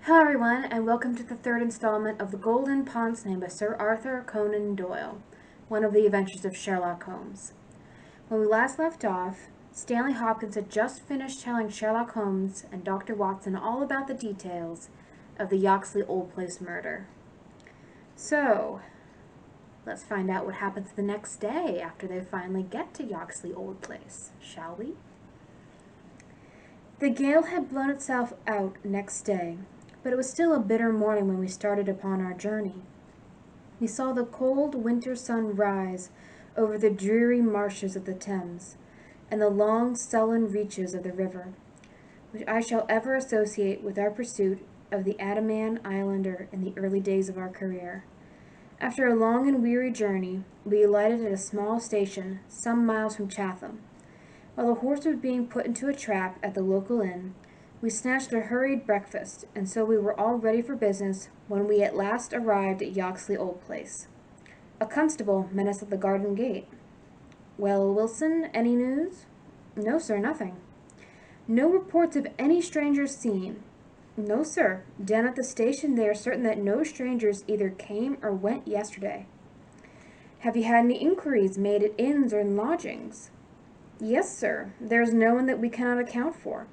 Hello everyone, and welcome to the third installment of the Golden Pince-Nez by Sir Arthur Conan Doyle, one of the adventures of Sherlock Holmes. When we last left off, Stanley Hopkins had just finished telling Sherlock Holmes and Dr. Watson all about the details of the Yoxley Old Place murder. So, let's find out what happens the next day after they finally get to Yoxley Old Place, shall we? The gale had blown itself out next day, but it was still a bitter morning when we started upon our journey. We saw the cold winter sun rise over the dreary marshes of the Thames, and the long sullen reaches of the river, which I shall ever associate with our pursuit of the Andaman Islander in the early days of our career. After a long and weary journey, we alighted at a small station some miles from Chatham. While the horse was being put into a trap at the local inn, we snatched a hurried breakfast, and so we were all ready for business when we at last arrived at Yoxley Old Place. A constable met us at the garden gate. "Well, Wilson, any news?" "No, sir, nothing." "No reports of any strangers seen?" "No, sir. Down at the station they are certain that no strangers either came or went yesterday." "Have you had any inquiries made at inns or in lodgings?" "Yes, sir. There is no one that we cannot account for."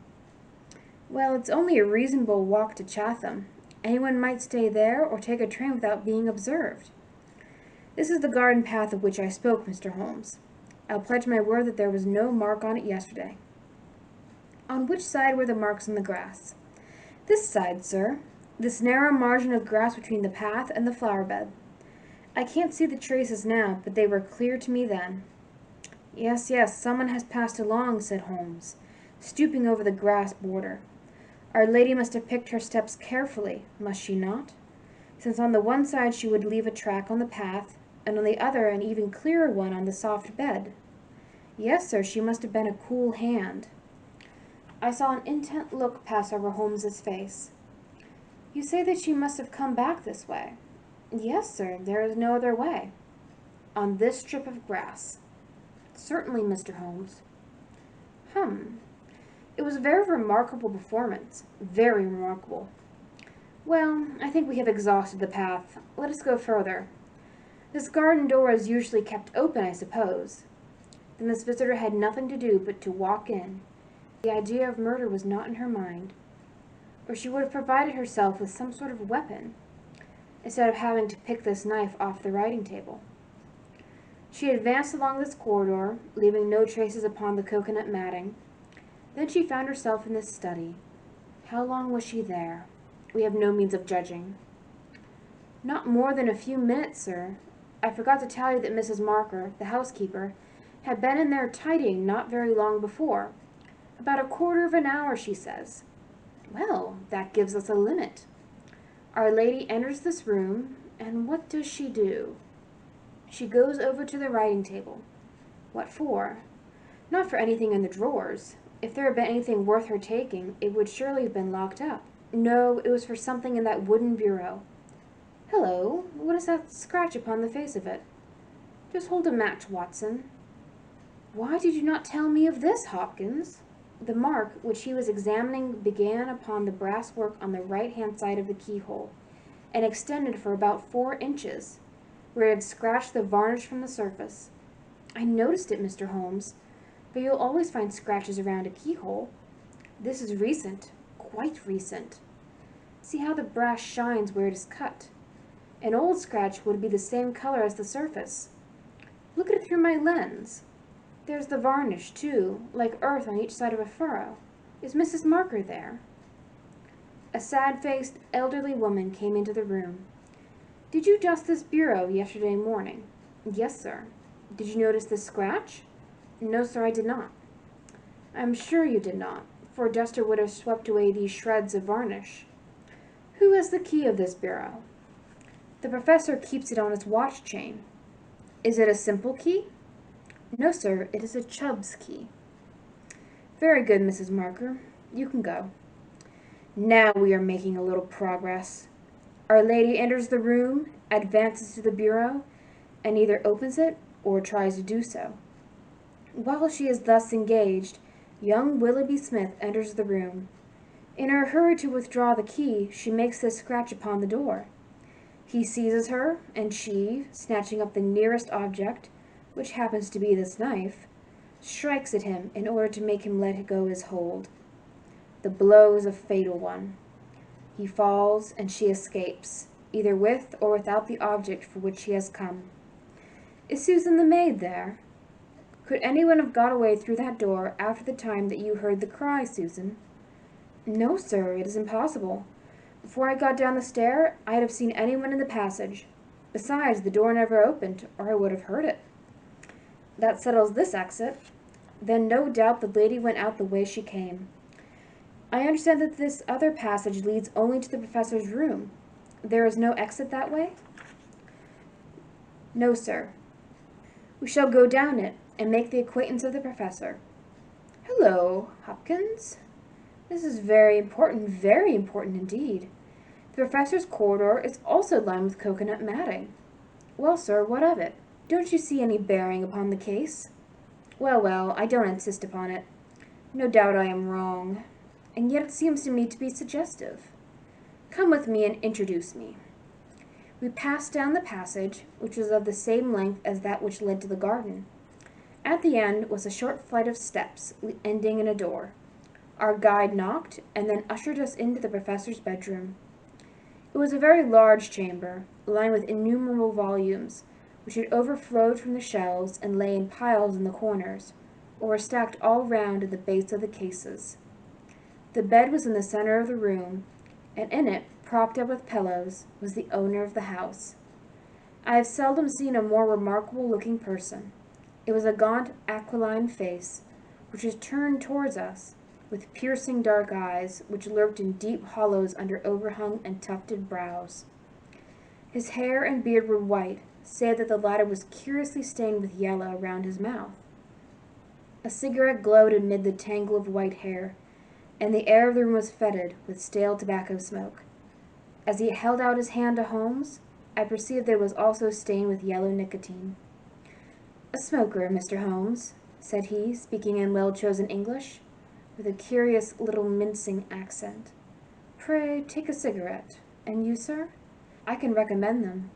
"Well, it's only a reasonable walk to Chatham. Anyone might stay there or take a train without being observed." "This is the garden path of which I spoke, Mr. Holmes. I'll pledge my word that there was no mark on it yesterday." "On which side were the marks on the grass?" "This side, sir. This narrow margin of grass between the path and the flower bed. I can't see the traces now, but they were clear to me then." "Yes, yes, someone has passed along," said Holmes, stooping over the grass border. "Our lady must have picked her steps carefully, must she not? Since on the one side she would leave a track on the path, and on the other an even clearer one on the soft bed. Yes, sir, she must have been a cool hand." I saw an intent look pass over Holmes's face. "You say that she must have come back this way?" "Yes, sir, there is no other way." "On this strip of grass?" "Certainly, Mr. Holmes." "Hum. It was a very remarkable performance. Very remarkable. Well, I think we have exhausted the path. Let us go further. This garden door is usually kept open, I suppose." Then this visitor had nothing to do but to walk in. The idea of murder was not in her mind, or she would have provided herself with some sort of weapon, instead of having to pick this knife off the writing table. She advanced along this corridor, leaving no traces upon the coconut matting. Then she found herself in this study. How long was she there? We have no means of judging. "Not more than a few minutes, sir. I forgot to tell you that Mrs. Marker, the housekeeper, had been in there tidying not very long before. About a quarter of an hour, she says." "Well, that gives us a limit." "Our lady enters this room, and what does she do?" "She goes over to the writing table." "What for?" "Not for anything in the drawers. If there had been anything worth her taking, it would surely have been locked up. No, it was for something in that wooden bureau. Hello, what is that scratch upon the face of it?" "Just hold a match, Watson." "Why did you not tell me of this, Hopkins?" The mark which he was examining began upon the brass work on the right-hand side of the keyhole, and extended for about 4 inches, where it had scratched the varnish from the surface. "I noticed it, Mr. Holmes, but you'll always find scratches around a keyhole. This is recent, quite recent. See how the brass shines where it is cut. An old scratch would be the same color as the surface. Look at it through my lens. There's the varnish, too, like earth on each side of a furrow. Is Mrs. Marker there?" A sad-faced, elderly woman came into the room. "Did you dust this bureau yesterday morning?" "Yes, sir." "Did you notice this scratch?" "No, sir, I did not." "I'm sure you did not, for a duster would have swept away these shreds of varnish. Who has the key of this bureau?" "The professor keeps it on his watch chain." "Is it a simple key?" "No, sir, it is a Chubb's key." "Very good, Mrs. Marker. You can go." Now we are making a little progress. Our lady enters the room, advances to the bureau, and either opens it or tries to do so. While she is thus engaged, young Willoughby Smith enters the room. In her hurry to withdraw the key, she makes this scratch upon the door. He seizes her, and she, snatching up the nearest object, which happens to be this knife, strikes at him in order to make him let go his hold. The blow is a fatal one. He falls, and she escapes, either with or without the object for which she has come. Is Susan the maid there? Could anyone have got away through that door after the time that you heard the cry, Susan? No, sir, it is impossible. Before I got down the stair, I'd have seen anyone in the passage. Besides, the door never opened, or I would have heard it. That settles this exit. Then no doubt the lady went out the way she came. I understand that this other passage leads only to the professor's room. There is no exit that way? No, sir. We shall go down it, and make the acquaintance of the professor. Hello, Hopkins. This is very important indeed. The professor's corridor is also lined with coconut matting. Well, sir, what of it? Don't you see any bearing upon the case? Well, I don't insist upon it. No doubt I am wrong, and yet it seems to me to be suggestive. Come with me and introduce me. We passed down the passage, which was of the same length as that which led to the garden. At the end was a short flight of steps, ending in a door. Our guide knocked, and then ushered us into the professor's bedroom. It was a very large chamber, lined with innumerable volumes, which had overflowed from the shelves and lay in piles in the corners, or were stacked all round at the base of the cases. The bed was in the center of the room, and in it, propped up with pillows, was the owner of the house. I have seldom seen a more remarkable-looking person. It was a gaunt, aquiline face, which was turned towards us, with piercing dark eyes, which lurked in deep hollows under overhung and tufted brows. His hair and beard were white, save that the latter was curiously stained with yellow round his mouth. A cigarette glowed amid the tangle of white hair, and the air of the room was fetid with stale tobacco smoke. As he held out his hand to Holmes, I perceived that it was also stained with yellow nicotine. "A smoker, Mr. Holmes," said he, speaking in well-chosen English, with a curious little mincing accent. "Pray take a cigarette. And you, sir? I can recommend them,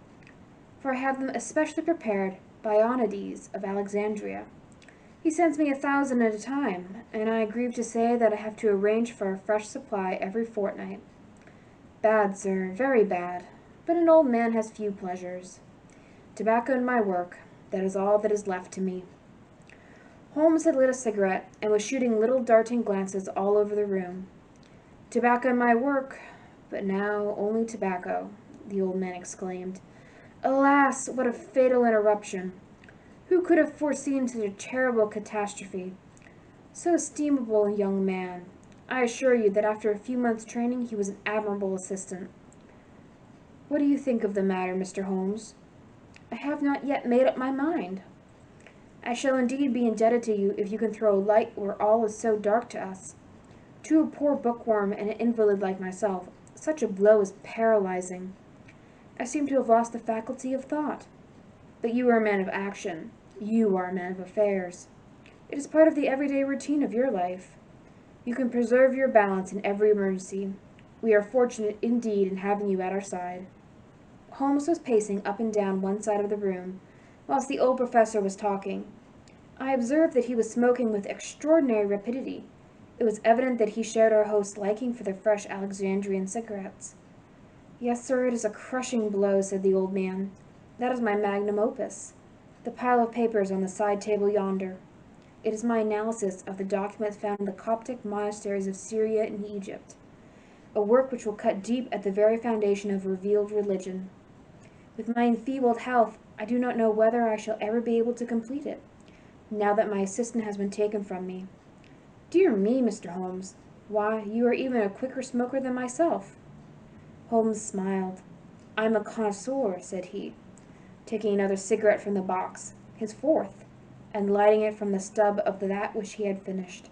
for I have them especially prepared by Onides of Alexandria. He sends me 1,000 at a time, and I grieve to say that I have to arrange for a fresh supply every fortnight. Bad, sir, very bad, but an old man has few pleasures. Tobacco and my work, that is all that is left to me." Holmes had lit a cigarette, and was shooting little darting glances all over the room. "Tobacco and my work, but now only tobacco," the old man exclaimed. "Alas, what a fatal interruption! Who could have foreseen such a terrible catastrophe? So estimable a young man. I assure you that after a few months' training he was an admirable assistant. What do you think of the matter, Mr. Holmes?" "I have not yet made up my mind." "I shall indeed be indebted to you if you can throw light where all is so dark to us. To a poor bookworm and an invalid like myself, such a blow is paralyzing. I seem to have lost the faculty of thought. But you are a man of action. You are a man of affairs. It is part of the everyday routine of your life. You can preserve your balance in every emergency. We are fortunate indeed in having you at our side." Holmes was pacing up and down one side of the room, whilst the old professor was talking. I observed that he was smoking with extraordinary rapidity. It was evident that he shared our host's liking for the fresh Alexandrian cigarettes. "Yes, sir, it is a crushing blow," said the old man. "That is my magnum opus, the pile of papers on the side table yonder. It is my analysis of the documents found in the Coptic monasteries of Syria and Egypt, a work which will cut deep at the very foundation of revealed religion. With my enfeebled health, I do not know whether I shall ever be able to complete it, now that my assistant has been taken from me. Dear me, Mr. Holmes, why, you are even a quicker smoker than myself." Holmes smiled. "I am a connoisseur," said he, taking another cigarette from the box, his fourth, and lighting it from the stub of that which he had finished.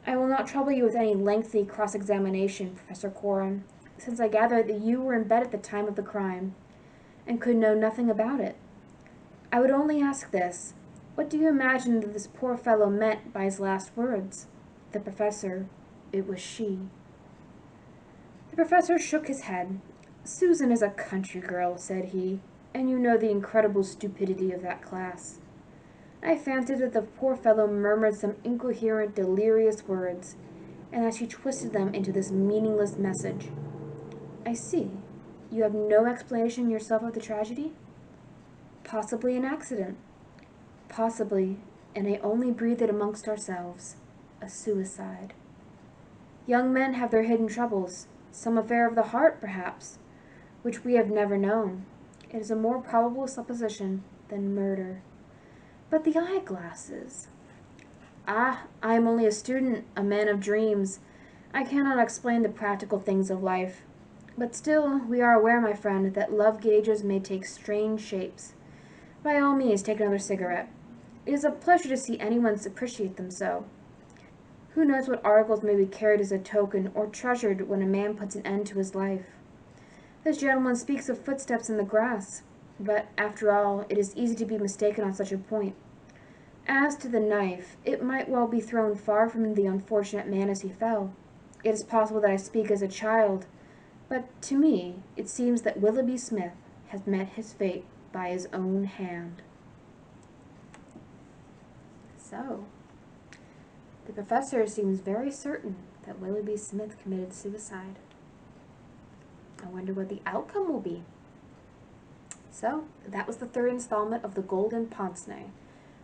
"I will not trouble you with any lengthy cross-examination, Professor Coram, since I gather that you were in bed at the time of the crime, and could know nothing about it. I would only ask this: what do you imagine that this poor fellow meant by his last words? The professor, it was she." The professor shook his head. "Susan is a country girl," said he, "and you know the incredible stupidity of that class." I fancied that the poor fellow murmured some incoherent, delirious words, and that she twisted them into this meaningless message. "I see. You have no explanation yourself of the tragedy?" "Possibly an accident. Possibly, and I only breathe it amongst ourselves, a suicide. Young men have their hidden troubles, some affair of the heart, perhaps, which we have never known. It is a more probable supposition than murder. But the eyeglasses—" "Ah, I am only a student, a man of dreams. I cannot explain the practical things of life. But still, we are aware, my friend, that love gauges may take strange shapes. By all means, take another cigarette. It is a pleasure to see anyone appreciate them so. Who knows what articles may be carried as a token or treasured when a man puts an end to his life? This gentleman speaks of footsteps in the grass, but, after all, it is easy to be mistaken on such a point. As to the knife, it might well be thrown far from the unfortunate man as he fell. It is possible that I speak as a child, but to me it seems that Willoughby Smith has met his fate by his own hand." So, the professor seems very certain that Willoughby Smith committed suicide. I wonder what the outcome will be. So, that was the third installment of The Golden Pince-Nez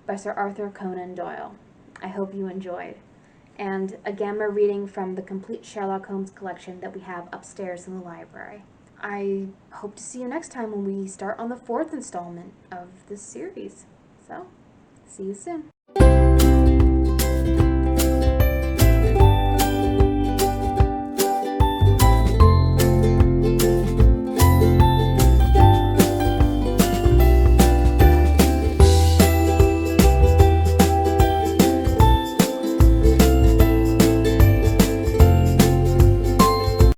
by Sir Arthur Conan Doyle. I hope you enjoyed. And again, we're reading from the complete Sherlock Holmes collection that we have upstairs in the library. I hope to see you next time when we start on the fourth installment of this series. So, see you soon.